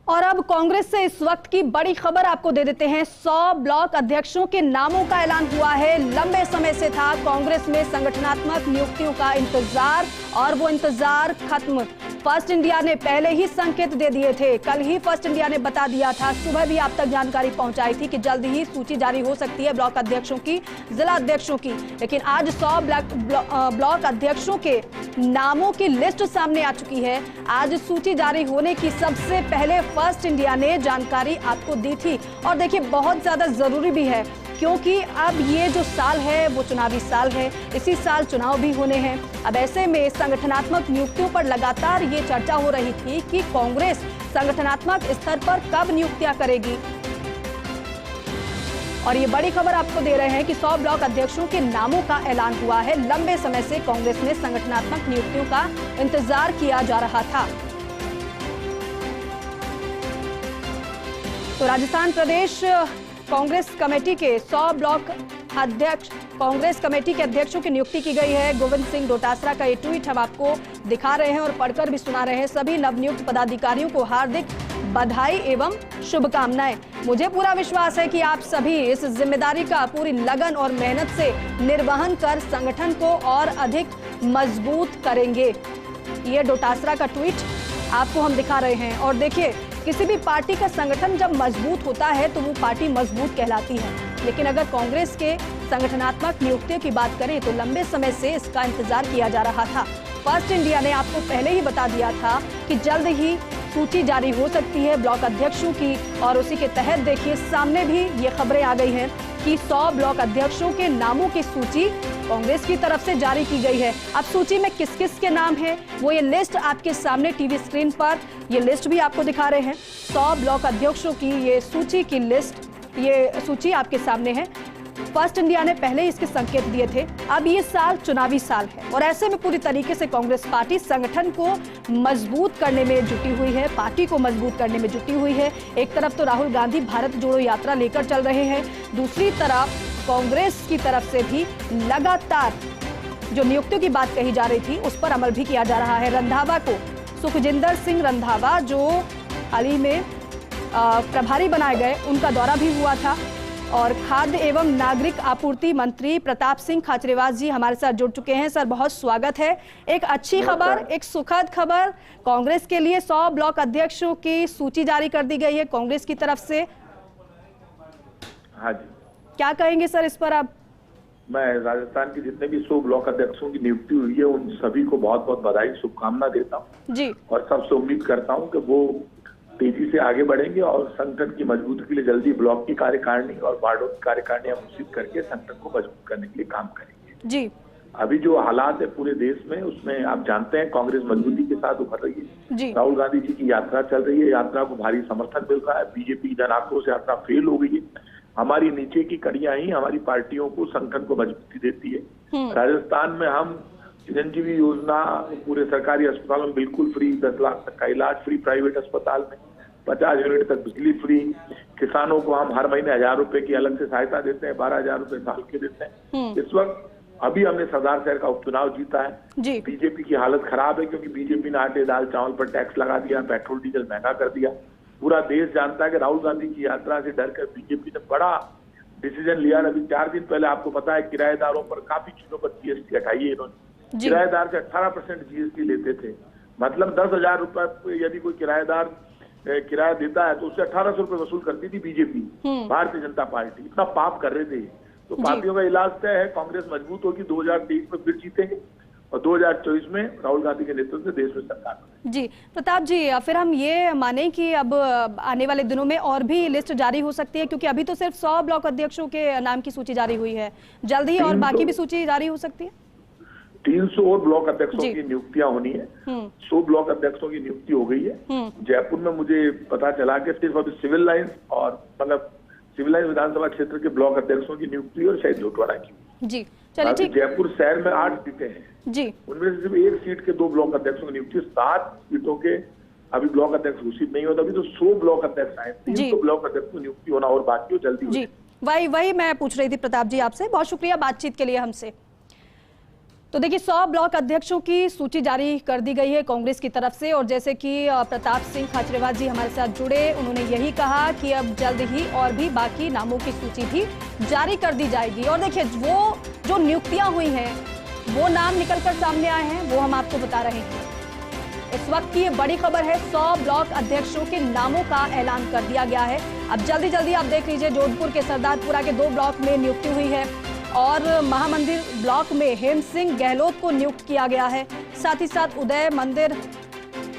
और अब कांग्रेस से इस वक्त की बड़ी खबर आपको दे देते हैं। 100 ब्लॉक अध्यक्षों के नामों का ऐलान हुआ है। लंबे समय से था कांग्रेस में संगठनात्मक नियुक्तियों का इंतजार और वो इंतजार खत्म। फर्स्ट इंडिया ने पहले ही संकेत दे दिए थे। कल ही फर्स्ट इंडिया ने बता दिया था, सुबह भी आप तक जानकारी पहुंचाई थी कि जल्द ही सूची जारी हो सकती है ब्लॉक अध्यक्षों की, जिला अध्यक्षों की। लेकिन आज 100 ब्लॉक अध्यक्षों के नामों की लिस्ट सामने आ चुकी है। आज सूची जारी होने की सबसे पहले फर्स्ट इंडिया ने जानकारी आपको दी थी। और देखिए, बहुत ज्यादा जरूरी भी है, क्योंकि अब ये जो साल है वो चुनावी साल है। इसी साल चुनाव भी होने हैं। अब ऐसे में संगठनात्मक नियुक्तियों पर लगातार ये चर्चा हो रही थी कि कांग्रेस संगठनात्मक स्तर पर कब नियुक्तियां करेगी। और ये बड़ी खबर आपको दे रहे हैं कि 100 ब्लॉक अध्यक्षों के नामों का ऐलान हुआ है। लंबे समय से कांग्रेस में संगठनात्मक नियुक्तियों का इंतजार किया जा रहा था। तो राजस्थान प्रदेश कांग्रेस कमेटी के 100 ब्लॉक अध्यक्ष कांग्रेस कमेटी के अध्यक्षों की नियुक्ति की गई है। गोविंद सिंह डोटासरा का ये ट्वीट हम आपको दिखा रहे हैं और पढ़कर भी सुना रहे हैं। सभी नवनियुक्त पदाधिकारियों को हार्दिक बधाई एवं शुभकामनाएं। मुझे पूरा विश्वास है कि आप सभी इस जिम्मेदारी का पूरी लगन और मेहनत से निर्वहन कर संगठन को और अधिक मजबूत करेंगे। ये डोटासरा का ट्वीट आपको हम दिखा रहे हैं। और देखिए, किसी भी पार्टी का संगठन जब मजबूत होता है तो वो पार्टी मजबूत कहलाती है। लेकिन अगर कांग्रेस के संगठनात्मक नियुक्तियों की बात करें तो लंबे समय से इसका इंतजार किया जा रहा था। फर्स्ट इंडिया ने आपको पहले ही बता दिया था कि जल्द ही सूची जारी हो सकती है ब्लॉक अध्यक्षों की। और उसी के तहत देखिए, सामने भी ये खबरें आ गई हैं कि 100 ब्लॉक अध्यक्षों के नामों की सूची कांग्रेस की तरफ से जारी की गई है। अब सूची में किस किस के नाम हैं वो ये लिस्ट आपके सामने टीवी स्क्रीन पर ये लिस्ट भी आपको दिखा रहे हैं। 100 ब्लॉक अध्यक्षों की ये सूची की लिस्ट, ये सूची आपके सामने है। फर्स्ट इंडिया ने पहले इसके संकेत दिए थे। अब ये साल चुनावी साल है और ऐसे में पूरी तरीके से कांग्रेस पार्टी संगठन को मजबूत करने में जुटी हुई है, पार्टी को मजबूत करने में जुटी हुई है। एक तरफ तो राहुल गांधी भारत जोड़ो यात्रा लेकर चल रहे हैं, दूसरी तरफ कांग्रेस की तरफ से भी लगातार जो नियुक्तियों की बात कही जा रही थी उस पर अमल भी किया जा रहा है। रंधावा को सुखजिंदर सिंह रंधावा जो हाल ही में प्रभारी बनाए गए, उनका दौरा भी हुआ था। और खाद्य एवं नागरिक आपूर्ति मंत्री प्रताप सिंह खाचरियावास जी हमारे साथ जुड़ चुके हैं। सर, बहुत स्वागत है। एक अच्छी खबर, एक सुखद खबर कांग्रेस के लिए, 100 ब्लॉक अध्यक्षों की सूची जारी कर दी गई है कांग्रेस की तरफ से। हाँ जी, क्या कहेंगे सर इस पर आप? मैं राजस्थान के जितने भी 100 ब्लॉक अध्यक्षों की नियुक्ति हुई है उन सभी को बहुत बहुत बधाई, शुभकामना देता हूँ जी। और सबसे उम्मीद करता हूँ कि वो तेजी से आगे बढ़ेंगे और संगठन की मजबूती के लिए जल्दी ब्लॉक की कार्यकारिणी और वार्डों की कार्यकारिणियां घोषित करके संगठन को मजबूत करने के लिए काम करेंगे जी। अभी जो हालात है पूरे देश में, उसमें आप जानते हैं कांग्रेस मजबूती के साथ उभर रही है। राहुल गांधी जी की यात्रा चल रही है, यात्रा को भारी समर्थन मिल रहा है। बीजेपी जन आक्रोश यात्रा फेल हो गई है। हमारी नीचे की कड़ियां ही हमारी पार्टियों को, संगठन को मजबूती देती है। राजस्थान में हम चिरंजीवी योजना पूरे सरकारी अस्पतालों में बिल्कुल फ्री, 10 लाख तक का इलाज फ्री, प्राइवेट अस्पताल में 50 यूनिट तक बिजली फ्री। किसानों को हम हर महीने 1000 रुपए की अलग से सहायता देते हैं, 12,000 रुपए साल के देते हैं। इस वक्त अभी हमने सरदार शहर का उपचुनाव जीता है। बीजेपी की हालत खराब है क्योंकि बीजेपी ने आटे दाल चावल पर टैक्स लगा दिया, पेट्रोल डीजल महंगा कर दिया। पूरा देश जानता है कि राहुल गांधी की यात्रा से डर कर बीजेपी ने बड़ा डिसीजन लिया। अभी 4 दिन पहले आपको पता है किराएदारों पर काफी चीजों पर जीएसटी हटाई है इन्होंने। किराएदार से 18% जीएसटी लेते थे, मतलब 10,000 रुपए यदि कोई किराएदार किराया देता है तो उससे 1800 रुपए वसूल करती थी बीजेपी, भारतीय जनता पार्टी। इतना पाप कर रहे थे। तो पार्टियों का इलाज तय है, कांग्रेस मजबूत होगी, 2023 में फिर जीतेंगे और 2024 में राहुल गांधी के नेतृत्व में देश में सरकार जी। प्रताप जी, फिर हम ये माने कि अब आने वाले दिनों में और भी लिस्ट जारी हो सकती है, क्योंकि अभी तो सिर्फ 100 ब्लॉक अध्यक्षों के नाम की सूची जारी हुई है, जल्द ही और बाकी भी सूची जारी हो सकती है। 300 और ब्लॉक अध्यक्षों की नियुक्तियां होनी है। 100 ब्लॉक अध्यक्षों की नियुक्ति हो गई है। जयपुर में मुझे पता चला कि सिर्फ अभी सिविल लाइंस और मतलब सिविल लाइंस विधानसभा क्षेत्र के ब्लॉक अध्यक्षों की नियुक्ति और शायद झोटवाड़ा की जी। चलिए ठीक। जयपुर शहर में 8 सीटें हैं जी, उनमें से सिर्फ 1 सीट के 2 ब्लॉक अध्यक्षों की नियुक्ति। 7 सीटों के अभी ब्लॉक अध्यक्ष घोषित नहीं होता। अभी तो 100 ब्लॉक अध्यक्ष आए, 300 ब्लॉक अध्यक्ष की नियुक्ति होना और बाकी हो, जल्दी हो। वही मैं पूछ रही थी प्रताप जी आपसे। बहुत शुक्रिया बातचीत के लिए हमसे। तो देखिए 100 ब्लॉक अध्यक्षों की सूची जारी कर दी गई है कांग्रेस की तरफ से, और जैसे कि प्रताप सिंह खाचरेवाल जी हमारे साथ जुड़े, उन्होंने यही कहा कि अब जल्द ही और भी बाकी नामों की सूची भी जारी कर दी जाएगी। और देखिए वो जो नियुक्तियां हुई हैं वो नाम निकलकर सामने आए हैं, वो हम आपको बता रहे हैं। इस वक्त की ये बड़ी खबर है, 100 ब्लॉक अध्यक्षों के नामों का ऐलान कर दिया गया है। अब जल्दी जल्दी आप देख लीजिए, जोधपुर के सरदारपुरा के 2 ब्लॉक में नियुक्ति हुई है और महामंदिर ब्लॉक में हेम सिंह गहलोत को नियुक्त किया गया है। साथ ही साथ उदय मंदिर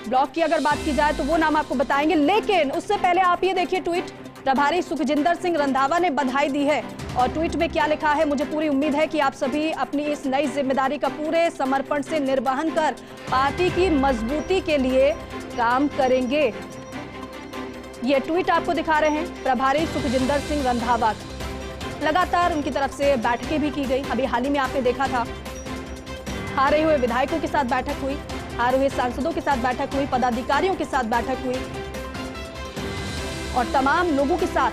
ब्लॉक की अगर बात की जाए तो वो नाम आपको बताएंगे, लेकिन उससे पहले आप ये देखिए ट्वीट। प्रभारी सुखजिंदर सिंह रंधावा ने बधाई दी है और ट्वीट में क्या लिखा है, मुझे पूरी उम्मीद है कि आप सभी अपनी इस नई जिम्मेदारी का पूरे समर्पण से निर्वहन कर पार्टी की मजबूती के लिए काम करेंगे। ये ट्वीट आपको दिखा रहे हैं प्रभारी सुखजिंदर सिंह रंधावा। लगातार उनकी तरफ से बैठकें भी की गई। अभी हाल ही में आपने देखा था, हारे हुए विधायकों के साथ बैठक हुई, हारे हुए सांसदों के साथ बैठक हुई, पदाधिकारियों के साथ बैठक हुई और तमाम लोगों के साथ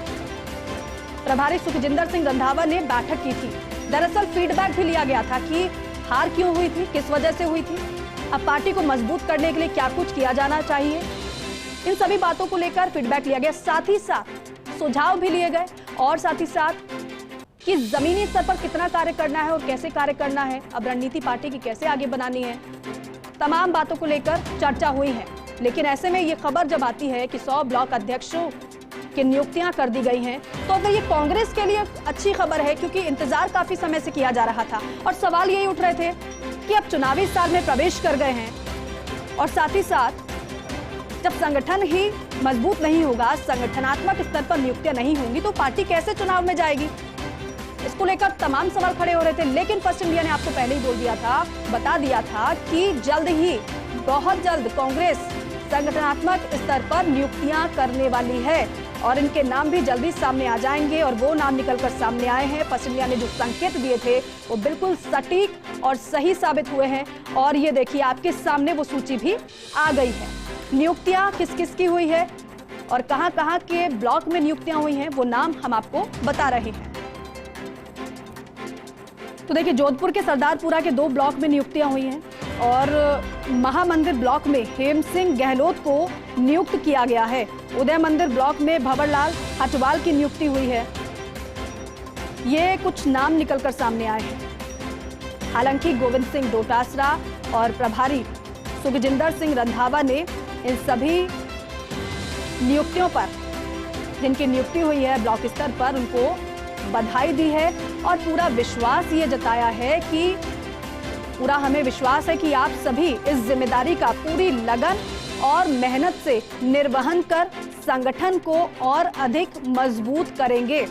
प्रभारी सुखजिंदर सिंह रंधावा ने बैठक की थी। दरअसल फीडबैक भी लिया गया था कि हार क्यों हुई थी, किस वजह से हुई थी, अब पार्टी को मजबूत करने के लिए क्या कुछ किया जाना चाहिए, इन सभी बातों को लेकर फीडबैक लिया गया। साथ ही साथ सुझाव भी लिए गए और साथ ही साथ कि जमीनी स्तर पर कितना कार्य करना है और कैसे कार्य करना है, अब रणनीति पार्टी की कैसे आगे बनानी है, तमाम बातों को लेकर चर्चा हुई है। लेकिन ऐसे में ये खबर जब आती है कि 100 ब्लॉक अध्यक्षों की नियुक्तियां कर दी गई हैं, तो अगर ये कांग्रेस के लिए अच्छी खबर है, क्योंकि इंतजार काफी समय से किया जा रहा था और सवाल यही उठ रहे थे कि अब चुनावी साल में प्रवेश कर गए हैं और साथ ही साथ जब संगठन ही मजबूत नहीं होगा, संगठनात्मक स्तर पर नियुक्तियां नहीं होंगी, तो पार्टी कैसे चुनाव में जाएगी। इसको लेकर तमाम सवाल खड़े हो रहे थे। लेकिन फर्स्ट इंडिया ने आपको पहले ही बोल दिया था, बता दिया था कि जल्द ही, बहुत जल्द कांग्रेस संगठनात्मक स्तर पर नियुक्तियां करने वाली है और इनके नाम भी जल्दी सामने आ जाएंगे और वो नाम निकलकर सामने आए हैं। फर्स्ट इंडिया ने जो संकेत दिए थे वो बिल्कुल सटीक और सही साबित हुए हैं और ये देखिए आपके सामने वो सूची भी आ गई है। नियुक्तियां किस किस की हुई है और कहां-कहां के ब्लॉक में नियुक्तियां हुई हैं, वो नाम हम आपको बता रहे हैं। तो देखिए जोधपुर के सरदारपुरा के 2 ब्लॉक में नियुक्तियां हुई हैं और महामंदिर ब्लॉक में हेम सिंह गहलोत को नियुक्त किया गया है। उदय मंदिर ब्लॉक में भंवरलाल हटवाल की नियुक्ति हुई है। ये कुछ नाम निकलकर सामने आए हैं। हालांकि गोविंद सिंह डोटासरा और प्रभारी सुखजिंदर सिंह रंधावा ने इन सभी नियुक्तियों पर, जिनकी नियुक्ति हुई है ब्लॉक स्तर पर, उनको बधाई दी है और पूरा विश्वास ये जताया है कि पूरा हमें विश्वास है कि आप सभी इस जिम्मेदारी का पूरी लगन और मेहनत से निर्वहन कर संगठन को और अधिक मजबूत करेंगे।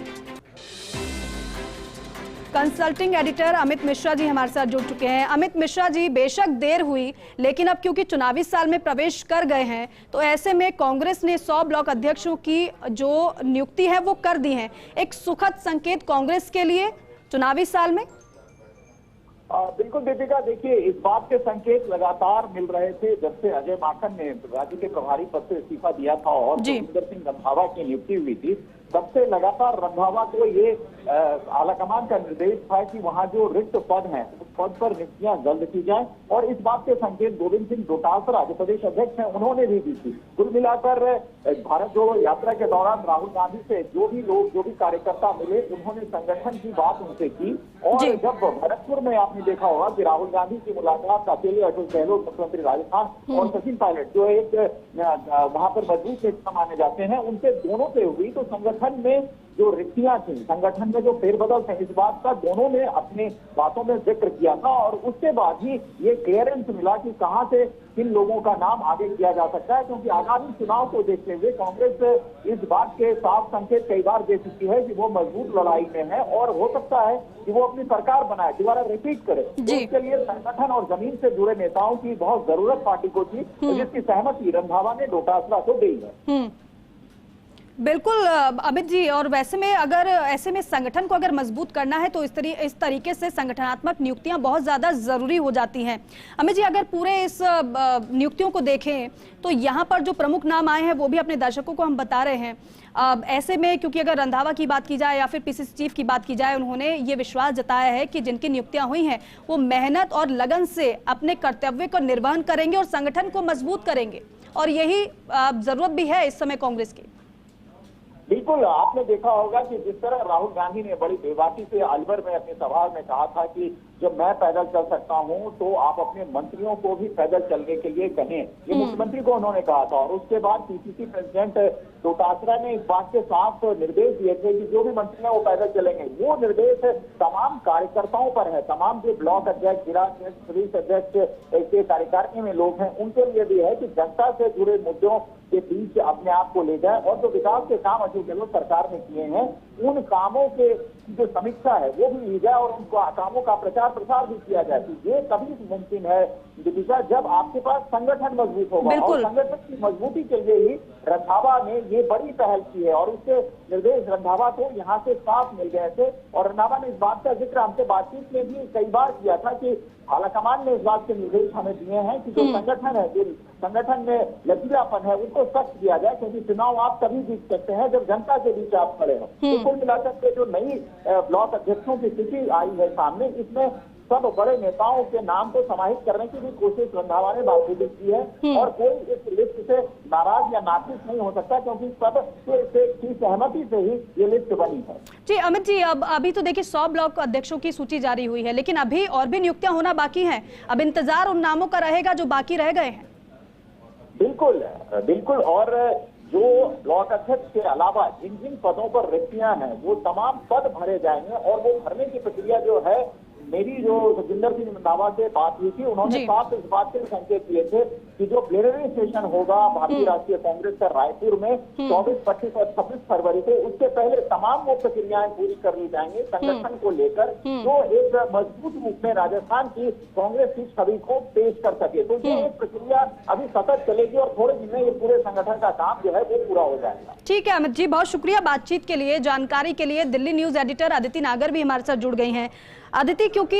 कंसल्टिंग एडिटर अमित मिश्रा जी हमारे साथ जुड़ चुके हैं। अमित मिश्रा जी, बेशक देर हुई, लेकिन अब क्योंकि चुनावी साल में प्रवेश कर गए हैं, तो ऐसे में कांग्रेस ने 100 ब्लॉक अध्यक्षों की जो नियुक्ति है वो कर दी है। एक सुखद संकेत कांग्रेस के लिए चुनावी साल में। बिल्कुल दीपिका, देखिए इस बात के संकेत लगातार मिल रहे थे जब से अजय माकन ने राज्य के प्रभारी पद से इस्तीफा दिया था और सुखजिंदर सिंह रंधावा की नियुक्ति हुई थी। तब से लगातार रंधावा को ये आलाकमान का निर्देश था कि वहां जो रिक्त पद हैं उस पद पर नियुक्तियां जल्द की जाए और इस बात के संकेत गोविंद सिंह डोटासरा जो प्रदेश अध्यक्ष हैं उन्होंने भी दी थी। कुल मिलाकर भारत जोड़ो यात्रा के दौरान राहुल गांधी से जो भी लोग, जो भी कार्यकर्ता मिले, उन्होंने संगठन की बात उनसे की और जब भरतपुर में आपने देखा होगा कि राहुल गांधी की मुलाकात अकेले अटल गहलोत मुख्यमंत्री राजस्थान और सचिन पायलट जो एक वहां पर मजबूत नेता माने जाते हैं, उनसे दोनों से हुई, तो संगठन में जो रिक्तियां थी, संगठन में जो फेरबदल थे, इस बात का दोनों ने अपनी बातों में जिक्र किया था और उसके बाद ही ये क्लियरेंस मिला कि कहां से किन लोगों का नाम आगे किया जा सकता है, क्योंकि आगामी चुनाव को देखते हुए कांग्रेस इस बात के साफ संकेत कई बार दे चुकी है कि वो मजबूत लड़ाई में है और हो सकता है कि वो अपनी सरकार बनाए, दोबारा रिपीट करे। तो इसके लिए संगठन और जमीन से जुड़े नेताओं की बहुत जरूरत पार्टी को थी, जिसकी सहमति रंधावा ने डोटासरा को दी है। बिल्कुल अमित जी, और वैसे में अगर ऐसे में संगठन को अगर मजबूत करना है तो इस तरीके से संगठनात्मक नियुक्तियां बहुत ज़्यादा ज़रूरी हो जाती हैं। अमित जी, अगर पूरे इस नियुक्तियों को देखें तो यहाँ पर जो प्रमुख नाम आए हैं वो भी अपने दर्शकों को हम बता रहे हैं। ऐसे में क्योंकि अगर रंधावा की बात की जाए या फिर पीसीसी चीफ की बात की जाए, उन्होंने ये विश्वास जताया है कि जिनकी नियुक्तियां हुई हैं वो मेहनत और लगन से अपने कर्तव्य को निर्वहन करेंगे और संगठन को मजबूत करेंगे, और यही जरूरत भी है इस समय कांग्रेस की। बिल्कुल, आपने देखा होगा कि जिस तरह राहुल गांधी ने बड़ी बेबाकी से अलवर में अपनी सभा में कहा था कि जब मैं पैदल चल सकता हूं तो आप अपने मंत्रियों को भी पैदल चलने के लिए कहें, ये मुख्यमंत्री को उन्होंने कहा था। और उसके बाद पीसीसी प्रेसिडेंट डोटासरा ने इस बात के साफ निर्देश दिए थे कि जो भी मंत्री हैं वो पैदल चलेंगे। वो निर्देश तमाम कार्यकर्ताओं पर है, तमाम जो ब्लॉक अध्यक्ष, जिला अध्यक्ष, प्रदेश अध्यक्ष, ऐसे कार्यकारिणी में लोग हैं, उनके लिए भी है कि जनता से जुड़े मुद्दों के बीच अपने आप को ले जाए और जो विकास के काम अशोक गहलोत सरकार ने किए हैं उन कामों के जो समीक्षा है वो भी ली जाए और उन कामों का प्रचार प्रसार भी किया जाए। तो ये तभी मुमकिन है दीपिका जब आपके पास संगठन मजबूत होगा, और संगठन की मजबूती के लिए ही रंधावा ने ये बड़ी पहल की है और उसके निर्देश रंधावा को यहाँ से साफ मिल गए थे। और रंधावा ने इस बात का जिक्र हमसे बातचीत में भी कई बार किया था कि आलाकमान ने इस बात के निर्देश हमें दिए हैं कि जो संगठन है, जो संगठन में लचीलापन है उसको सख्त किया जाए, क्योंकि चुनाव आप तभी जीत सकते हैं जब जनता के बीच आप खड़े हो। तो कुल मिलाकर के जो नई ब्लॉक अध्यक्षों की सूची आई है सामने, इसमें सब बड़े नेताओं के नाम को समाहित करने की भी कोशिश रंधावा ने बाखूबी की है और कोई इस लिस्ट से नाराज या नाखुश नहीं हो सकता, क्योंकि सब की सहमति से ही ये लिस्ट बनी है। जी अमित जी, अब अभी तो देखिए 100 ब्लॉक अध्यक्षों की सूची जारी हुई है, लेकिन अभी और भी नियुक्तियां होना बाकी हैं। अब इंतजार उन नामों का रहेगा जो बाकी रह गए हैं। बिल्कुल बिल्कुल, और जो ब्लॉक अध्यक्ष के अलावा जिन जिन पदों पर रिक्तियां हैं वो तमाम पद भरे जाएंगे और वो भरने की प्रक्रिया जो है, मेरी जो सुखजिंदर सिंह रंधावा से बात हुई थी, उन्होंने साफ इस बात के संकेत दिए थे कि जो प्लेनरी सेशन होगा भारतीय राष्ट्रीय कांग्रेस का रायपुर में 24, 25 और 26 फरवरी को, उसके पहले तमाम वो प्रक्रियाएं पूरी कर ली जाएंगी संगठन को लेकर, जो एक मजबूत रूप में राजस्थान की कांग्रेस की छवि को पेश कर सके। तो ये एक प्रक्रिया अभी सतत चलेगी और थोड़े दिन में ये पूरे संगठन का काम जो है वो पूरा हो जाएगा। ठीक है अमित जी, बहुत शुक्रिया बातचीत के लिए, जानकारी के लिए। दिल्ली न्यूज एडिटर अदिति नागर भी हमारे साथ जुड़ गई हैं। अदिति, क्योंकि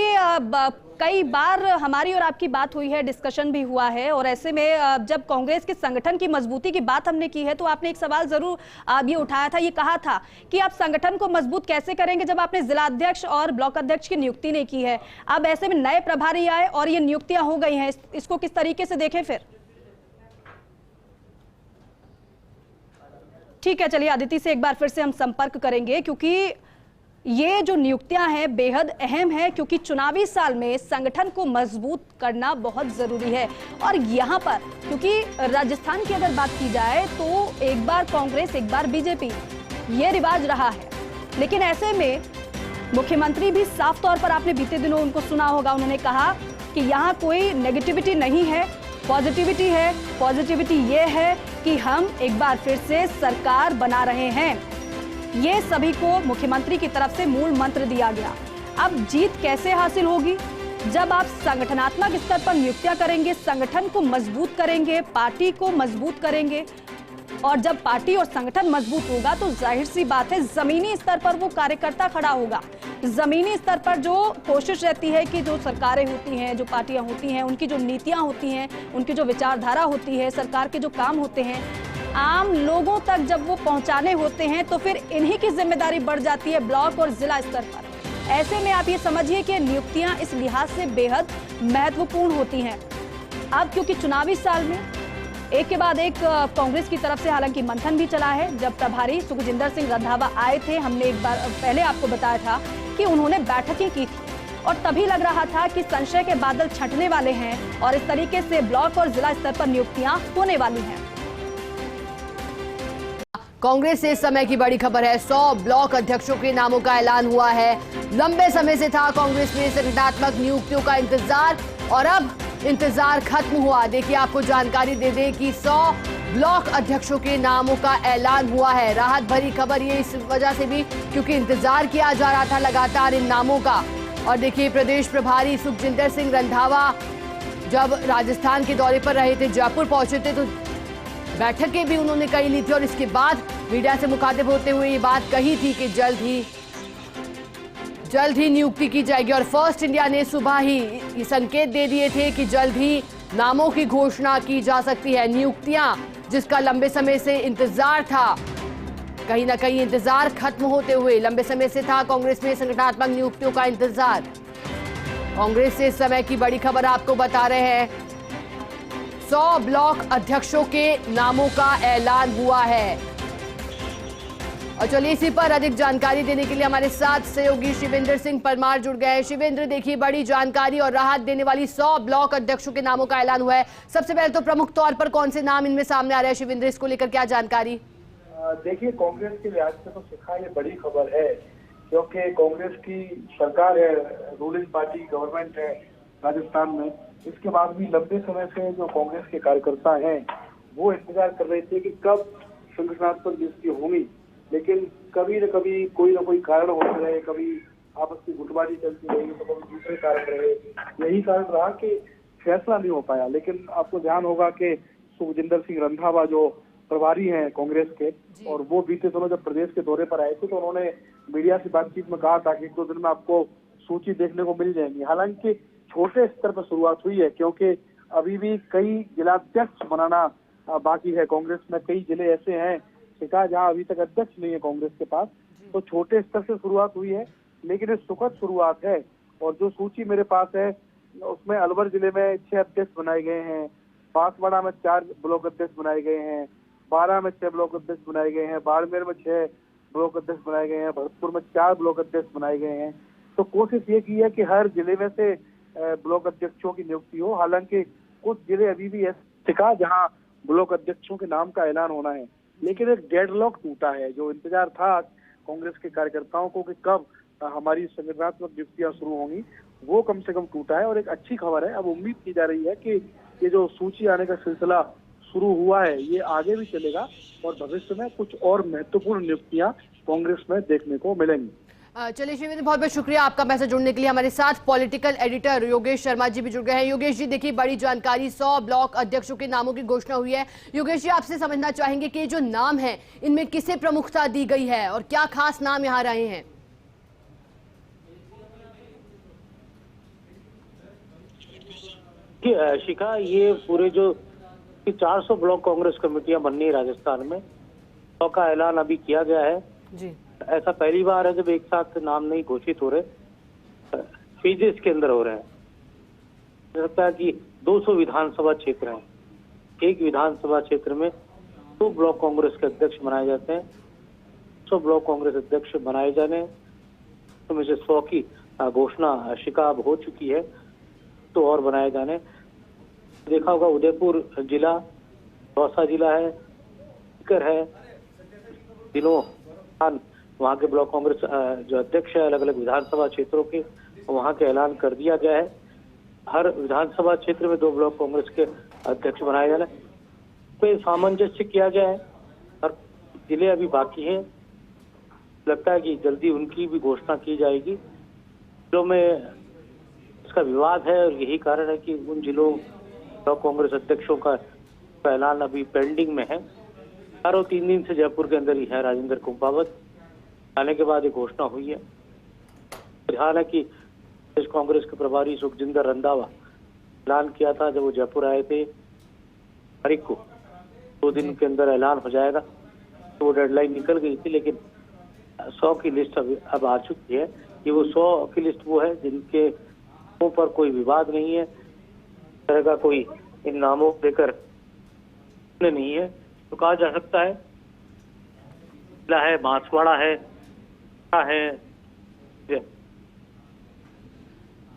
कई बार हमारी और आपकी बात हुई है, डिस्कशन भी हुआ है, और ऐसे में जब कांग्रेस के संगठन की मजबूती की बात हमने की है तो आपने एक सवाल जरूर ये उठाया था, ये कहा था कि आप संगठन को मजबूत कैसे करेंगे जब आपने जिला अध्यक्ष और ब्लॉक अध्यक्ष की नियुक्ति नहीं की है। अब ऐसे में नए प्रभारी आए और ये नियुक्तियां हो गई हैं, इसको किस तरीके से देखें फिर? ठीक है, चलिए अदिति से एक बार फिर से हम संपर्क करेंगे, क्योंकि ये जो नियुक्तियां हैं बेहद अहम है, क्योंकि चुनावी साल में संगठन को मजबूत करना बहुत जरूरी है। और यहाँ पर क्योंकि राजस्थान की अगर बात की जाए तो एक बार कांग्रेस एक बार बीजेपी, ये रिवाज रहा है। लेकिन ऐसे में मुख्यमंत्री भी साफ तौर पर, आपने बीते दिनों उनको सुना होगा, उन्होंने कहा कि यहाँ कोई नेगेटिविटी नहीं है, पॉजिटिविटी है। पॉजिटिविटी ये है कि हम एक बार फिर से सरकार बना रहे हैं। ये सभी को मुख्यमंत्री की तरफ से मूल मंत्र दिया गया। अब जीत कैसे हासिल होगी? जब आप संगठनात्मक स्तर पर नियुक्तियां करेंगे, संगठन को मजबूत करेंगे, पार्टी को मजबूत करेंगे, और जब पार्टी और संगठन मजबूत होगा तो जाहिर सी बात है जमीनी स्तर पर वो कार्यकर्ता खड़ा होगा। जमीनी स्तर पर जो कोशिश रहती है कि जो सरकारें होती हैं, जो पार्टियां होती हैं, उनकी जो नीतियां होती हैं, उनकी जो विचारधारा होती है, सरकार के जो काम होते हैं, आम लोगों तक जब वो पहुंचाने होते हैं तो फिर इन्हीं की जिम्मेदारी बढ़ जाती है ब्लॉक और जिला स्तर पर। ऐसे में आप ये समझिए कि नियुक्तियां इस लिहाज से बेहद महत्वपूर्ण होती हैं। अब क्योंकि चुनावी साल में एक के बाद एक कांग्रेस की तरफ से हालांकि मंथन भी चला है। जब प्रभारी सुखजिंदर सिंह रंधावा आए थे, हमने एक बार पहले आपको बताया था कि उन्होंने बैठकें की थी और तभी लग रहा था कि संशय के बादल छंटने वाले हैं और इस तरीके से ब्लॉक और जिला स्तर पर नियुक्तियां होने वाली हैं। कांग्रेस से इस समय की बड़ी खबर है, 100 ब्लॉक अध्यक्षों के नामों का ऐलान हुआ है। लंबे समय से था कांग्रेस में संगठनात्मक नियुक्तियों का इंतजार और अब इंतजार खत्म हुआ। देखिए आपको जानकारी दे दें कि 100 ब्लॉक अध्यक्षों के नामों का ऐलान हुआ है। राहत भरी खबर ये इस वजह से भी क्योंकि इंतजार किया जा रहा था लगातार इन नामों का। और देखिए प्रदेश प्रभारी सुखजिंदर सिंह रंधावा जब राजस्थान के दौरे पर रहे थे, जयपुर पहुंचे थे, तो बैठकें भी उन्होंने कई ली थी और इसके बाद मीडिया से मुखातिब होते हुए ये बात कही थी कि जल्द ही नियुक्ति की जाएगी। और फर्स्ट इंडिया ने सुबह ही ये संकेत दे दिए थे कि जल्द ही नामों की घोषणा की जा सकती है। नियुक्तियां जिसका लंबे समय से इंतजार था, कहीं ना कहीं इंतजार खत्म होते हुए लंबे समय से था कांग्रेस में संगठनात्मक नियुक्तियों का इंतजार। कांग्रेस से इस समय की बड़ी खबर आपको बता रहे हैं, 100 ब्लॉक अध्यक्षों के नामों का ऐलान हुआ है। और चलिए इसी पर अधिक जानकारी देने के लिए हमारे साथ सहयोगी शिवेंद्र सिंह परमार जुड़ गए हैं। शिवेंद्र, देखिए बड़ी जानकारी और राहत देने वाली 100 ब्लॉक अध्यक्षों के नामों का ऐलान हुआ है। सबसे पहले तो प्रमुख तौर पर कौन से नाम इनमें सामने आ रहे हैं शिवेंद्र, इसको लेकर क्या जानकारी? देखिए, कांग्रेस के लिहाज से तो शिखा ये बड़ी खबर है, क्योंकि कांग्रेस की सरकार है, रूलिंग पार्टी गवर्नमेंट है राजस्थान में। इसके बाद भी लंबे समय से जो कांग्रेस के कार्यकर्ता हैं वो इंतजार कर रहे थे कि कब संगठनात्मक नियुक्ति होंगी, लेकिन कभी न कभी कोई ना कोई कारण होते रहे, कभी आपस की गुटबाजी चलती रही तो कभी दूसरे कारण रहे। यही कारण रहा कि फैसला नहीं हो पाया। लेकिन आपको ध्यान होगा कि सुखजिंदर सिंह रंधावा जो प्रभारी हैं कांग्रेस के, और वो बीते दिनों जब प्रदेश के दौरे पर आए थे तो उन्होंने मीडिया से बातचीत में कहा था कि 1-2 दिन में आपको सूची देखने को मिल जाएंगी। हालांकि छोटे स्तर पर शुरुआत हुई है, क्योंकि अभी भी कई जिलाध्यक्ष बनाना बाकी है। कांग्रेस में कई जिले ऐसे हैं जहां अभी तक अध्यक्ष नहीं है कांग्रेस के पास, तो छोटे स्तर से शुरुआत हुई है, लेकिन ये सुखद शुरुआत है। और जो सूची मेरे पास है उसमें अलवर जिले में 6 अध्यक्ष बनाए गए हैं, बांसवाड़ा में 4 ब्लॉक अध्यक्ष बनाए गए हैं, बारां में 6 ब्लॉक अध्यक्ष बनाए गए हैं, बाड़मेर में 6 ब्लॉक अध्यक्ष बनाए गए हैं, भरतपुर में 4 ब्लॉक अध्यक्ष बनाए गए हैं। तो कोशिश ये की है कि हर जिले में से ब्लॉक अध्यक्षों की नियुक्ति हो। हालांकि कुछ जिले अभी भी ऐसे जहां ब्लॉक अध्यक्षों के नाम का ऐलान होना है, लेकिन एक डेडलॉक टूटा है। जो इंतजार था कांग्रेस के कार्यकर्ताओं को कि कब हमारी संगठनात्मक नियुक्तियां शुरू होंगी, वो कम से कम टूटा है। और एक अच्छी खबर है, अब उम्मीद की जा रही है कि ये जो सूची आने का सिलसिला शुरू हुआ है ये आगे भी चलेगा और भविष्य में कुछ और महत्वपूर्ण नियुक्तियां कांग्रेस में देखने को मिलेंगी। चलिए शिवेंद्र, बहुत बहुत शुक्रिया आपका मैसेज जुड़ने के लिए। हमारे साथ पॉलिटिकल एडिटर योगेश शर्मा जी भी जुड़ गए हैं। योगेश जी, देखिए बड़ी जानकारी, 100 ब्लॉक अध्यक्षों के नामों की घोषणा हुई है। योगेश जी, आपसे समझना चाहेंगे कि जो नाम है इनमें किसे प्रमुखता दी गई है और क्या खास नाम यहाँ रहे हैं? शिखा, ये पूरे जो 400 ब्लॉक कांग्रेस कमेटियां बननी है राजस्थान में, तो का ऐलान अभी किया गया है जी। ऐसा पहली बार है जब एक साथ नाम नहीं घोषित हो रहे, फेजेस के अंदर हो रहे हैं। लगता है कि 200 विधानसभा क्षेत्र हैं, एक विधानसभा क्षेत्र में 2 ब्लॉक कांग्रेस के अध्यक्ष बनाए जाते हैं। 100 ब्लॉक कांग्रेस अध्यक्ष बनाए जाने तो में से 100 की घोषणा शिकाब हो चुकी है, तो और बनाए जाने। देखा होगा उदयपुर जिला, दौसा जिला है, सीकर है, तीनों वहाँ के ब्लॉक कांग्रेस जो अध्यक्ष है अलग अलग विधानसभा क्षेत्रों के, वहाँ के ऐलान कर दिया गया है। हर विधानसभा क्षेत्र में 2 ब्लॉक कांग्रेस के अध्यक्ष बनाए जाने पे सामंजस्य किया गया है। और जिले अभी बाकी हैं, लगता है कि जल्दी उनकी भी घोषणा की जाएगी। जिलों में इसका विवाद है और यही कारण है कि उन जिलों ब्लॉक कांग्रेस अध्यक्षों का ऐलान अभी पेंडिंग में है। 3 दिन से जयपुर के अंदर ही है राजेंद्र कुंभावत, आने के बाद ये घोषणा हुई है। ध्यान है कि प्रदेश कांग्रेस के प्रभारी सुखजिंदर रंधावा ऐलान किया था जब वो जयपुर आए थे तारीख को, 2 दिन के अंदर ऐलान हो जाएगा, तो वो डेडलाइन निकल गई थी। लेकिन 100 की लिस्ट अब आ चुकी है कि वो 100 की लिस्ट वो है जिनके नामों पर कोई विवाद नहीं है, तरह का कोई इन नामों को लेकर नहीं है। तो कहा जा सकता है जिला है, बांसवाड़ा है।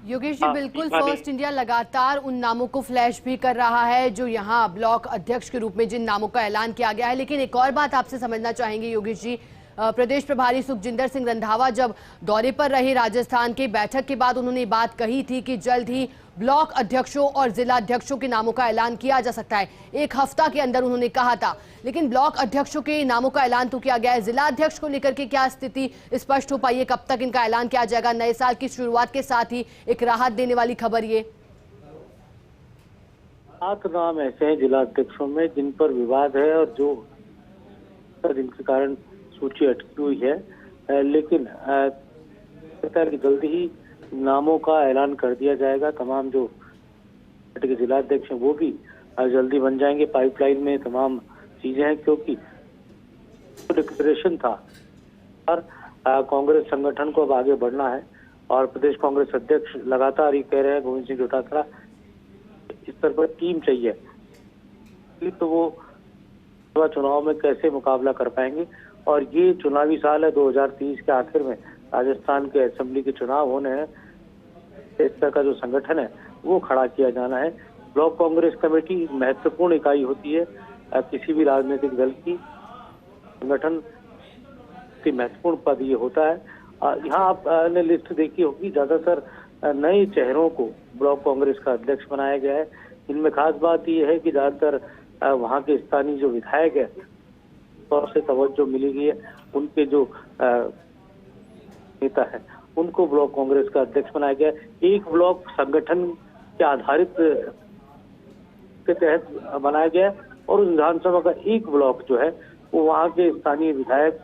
योगेश जी, बिल्कुल फर्स्ट इंडिया लगातार उन नामों को फ्लैश भी कर रहा है जो यहाँ ब्लॉक अध्यक्ष के रूप में जिन नामों का ऐलान किया गया है। लेकिन एक और बात आपसे समझना चाहेंगे योगेश जी, प्रदेश प्रभारी सुखजिंदर सिंह रंधावा जब दौरे पर रहे राजस्थान के, बैठक के बाद उन्होंने बात कही थी कि जल्द ही ब्लॉक अध्यक्षों और जिला अध्यक्षों के नामों का ऐलान किया जा सकता है। 1 हफ्ता के अंदर उन्होंने कहा था, लेकिन ब्लॉक अध्यक्षों के नामों का ऐलान तो किया गया है। जिला अध्यक्ष को लेकर के क्या स्थिति स्पष्ट हो पाई है, कब तक इनका ऐलान किया जाएगा? नए साल की शुरुआत के साथ ही एक राहत देने वाली खबर ये। 7 नाम ऐसे हैं जिला अध्यक्षों में जिन पर विवाद है और जो जिनके कारण सूची अटकी हुई है, लेकिन कि जल्दी ही नामों का ऐलान कर दिया जाएगा। तमाम जो पार्टी के जिला अध्यक्ष हैं वो भी जल्दी बन जाएंगे। पाइपलाइन में तमाम चीजें हैं, क्योंकि डिक्लेरेशन था और कांग्रेस संगठन को अब आगे बढ़ना है और प्रदेश कांग्रेस अध्यक्ष लगातार ये कह रहे हैं गोविंद सिंह डोटासरा इस स्तर पर टीम चाहिए, तो वो चुनाव में कैसे मुकाबला कर पाएंगे। और ये चुनावी साल है, 2023 के आखिर में राजस्थान के असेंबली के चुनाव होने हैं। इस तरह का जो संगठन है वो खड़ा किया जाना है। ब्लॉक कांग्रेस कमेटी महत्वपूर्ण इकाई होती है किसी भी राजनीतिक दल की। संगठन की महत्वपूर्ण पद ये होता है। यहाँ आपने लिस्ट देखी होगी, ज्यादातर नए चेहरों को ब्लॉक कांग्रेस का अध्यक्ष बनाया गया है। इनमें खास बात ये है कि ज्यादातर वहाँ के स्थानीय जो विधायक है तौर से तवज्जो मिली गई है। उनके जो नेता है उनको ब्लॉक कांग्रेस का अध्यक्ष बनाया गया। एक ब्लॉक संगठन के आधारित के तहत बनाया गया और उस विधानसभा का एक ब्लॉक जो है वो वहाँ के स्थानीय विधायक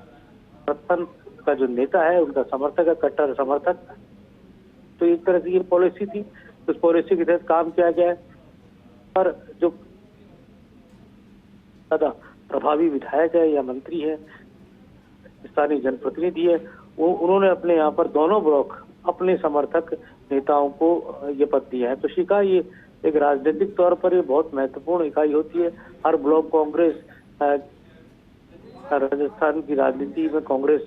रतन का जो नेता है उनका समर्थक है, कट्टर समर्थक। तो एक तरह से ये पॉलिसी थी, उस पॉलिसी के तहत काम किया गया है। पर जो ज्यादा प्रभावी विधायक है या मंत्री है, स्थानीय जनप्रतिनिधि है, वो उन्होंने अपने यहाँ पर दोनों ब्लॉक अपने समर्थक नेताओं को ये पद दिया है। तो शिका ये एक राजनीतिक तौर पर ये बहुत महत्वपूर्ण इकाई होती है। हर ब्लॉक कांग्रेस राजस्थान की राजनीति में कांग्रेस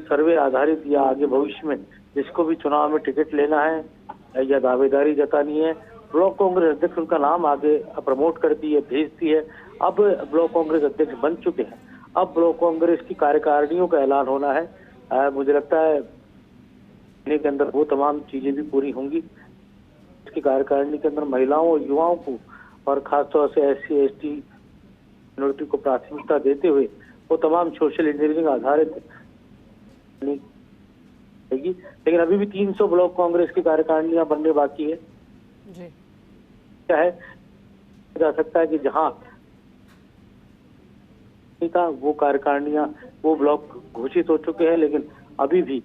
सर्वे आधारित या आगे भविष्य में जिसको भी चुनाव में टिकट लेना है या दावेदारी जतानी है, ब्लॉक कांग्रेस अध्यक्ष उनका नाम आगे प्रमोट करती है, भेजती है। अब ब्लॉक कांग्रेस अध्यक्ष बन चुके हैं, अब ब्लॉक कांग्रेस की कार्यकारिणियों का ऐलान होना है। मुझे लगता है महीने के अंदर वो तमाम चीजें भी पूरी होंगी। इसकी कार्यकारिणी के अंदर महिलाओं और युवाओं को और खासतौर से SC ST मिनोरिटी को प्राथमिकता देते हुए वो तमाम सोशल इंजीनियरिंग आधारित रहेगी। लेकिन अभी भी 300 ब्लॉक कांग्रेस की कार्यकारिणियां बनने बाकी है। जी। क्या है जा सकता है कि जहां का वो कार्यकारिणियां वो ब्लॉक घोषित हो चुके हैं, लेकिन अभी भी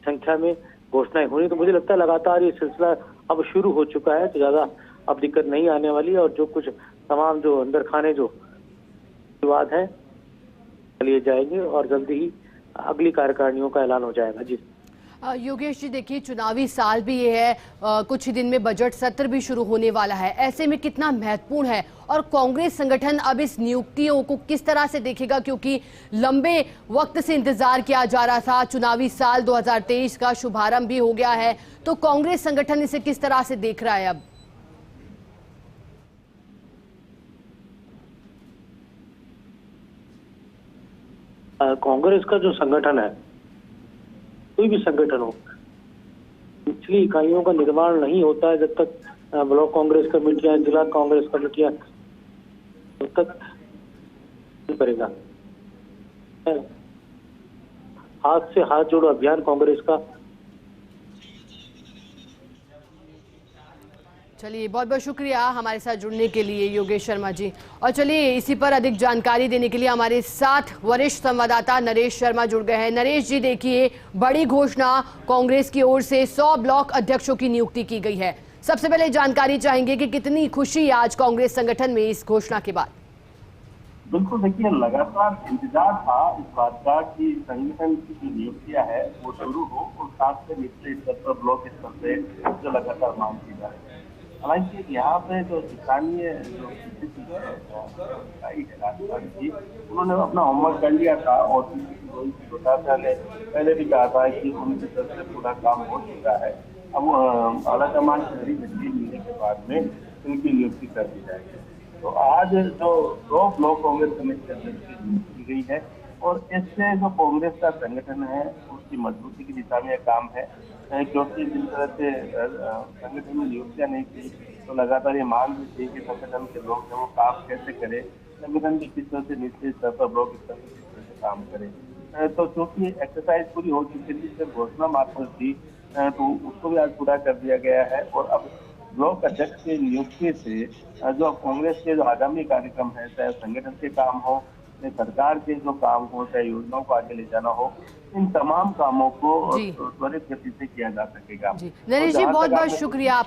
संख्या में घोषणाएं होनी। तो मुझे लगता है लगातार ये सिलसिला अब शुरू हो चुका है, तो ज्यादा अब दिक्कत नहीं आने वाली। और जो कुछ तमाम जो अंदर खाने जो विवाद है लिए जाएंगे और जल्दी ही अगली कार्यकारिणियों का ऐलान हो जाएगा। जी योगेश जी, देखिए चुनावी साल भी ये है, कुछ ही दिन में बजट सत्र भी शुरू होने वाला है। ऐसे में कितना महत्वपूर्ण है और कांग्रेस संगठन अब इस नियुक्तियों को किस तरह से देखेगा, क्योंकि लंबे वक्त से इंतजार किया जा रहा था। चुनावी साल 2023 का शुभारंभ भी हो गया है, तो कांग्रेस संगठन इसे किस तरह से देख रहा है? अब कांग्रेस का जो संगठन है, कोई भी संगठन हो, पिछली इकाइयों का निर्माण नहीं होता है जब तक ब्लॉक कांग्रेस कमेटियां, जिला कांग्रेस कमेटियां तब तक नहीं करेगा। हाथ से हाथ जोड़ो अभियान कांग्रेस का। चलिए, बहुत बहुत शुक्रिया हमारे साथ जुड़ने के लिए योगेश शर्मा जी। और चलिए, इसी पर अधिक जानकारी देने के लिए हमारे साथ वरिष्ठ संवाददाता नरेश शर्मा जुड़ गए हैं। नरेश जी, देखिए बड़ी घोषणा कांग्रेस की ओर से 100 ब्लॉक अध्यक्षों की नियुक्ति की गई है। सबसे पहले जानकारी चाहेंगे कि कितनी खुशी आज कांग्रेस संगठन में इस घोषणा के बाद? बिल्कुल, देखिए लगातार इंतजार था इस बात का कि संगठन की जो नियुक्तियां है वो शुरू हो और साथ में निचले स्तर पर ब्लॉक स्तर से जो लगातार मांग की जा रही है। हालांकि यहाँ पे जो स्थानीय जो राजस्थान की, उन्होंने अपना होमवर्क कर लिया था और डोटासरा ने पहले भी कहा था कि उनकी तरफ से पूरा काम हो चुका है। अब आलाकमान की हरी झंडी मिलने के बाद में इनकी नियुक्ति कर दी जाएगी। तो आज जो 2 ब्लॉक कांग्रेस कमेटी अध्यक्ष की नियुक्ति की गई है और इससे जो कांग्रेस का संगठन है उसकी मजबूती की दिशा में काम है, क्योंकि जिस तरह से संगठन में नियुक्तियां नहीं की तो लगातार ये मांग भी थी कि संगठन के लोग जो वो काम कैसे करें, संगठन की किस तरह से निचले स्तर पर ब्लॉक स्तर पर किस तरह से काम करें। तो चूंकि एक्सरसाइज पूरी हो चुकी थी, सिर्फ घोषणा मात्र थी, तो उसको भी आज पूरा कर दिया गया है। और अब ब्लॉक अध्यक्ष की नियुक्ति से जो कांग्रेस के जो आगामी कार्यक्रम है, चाहे संगठन के काम हो, चाहे सरकार के जो काम हो, चाहे योजनाओं को आगे ले जाना हो, इन तमाम कामों को त्वरित गति से किया जा सकेगा। नरेश जी, बहुत बहुत शुक्रिया।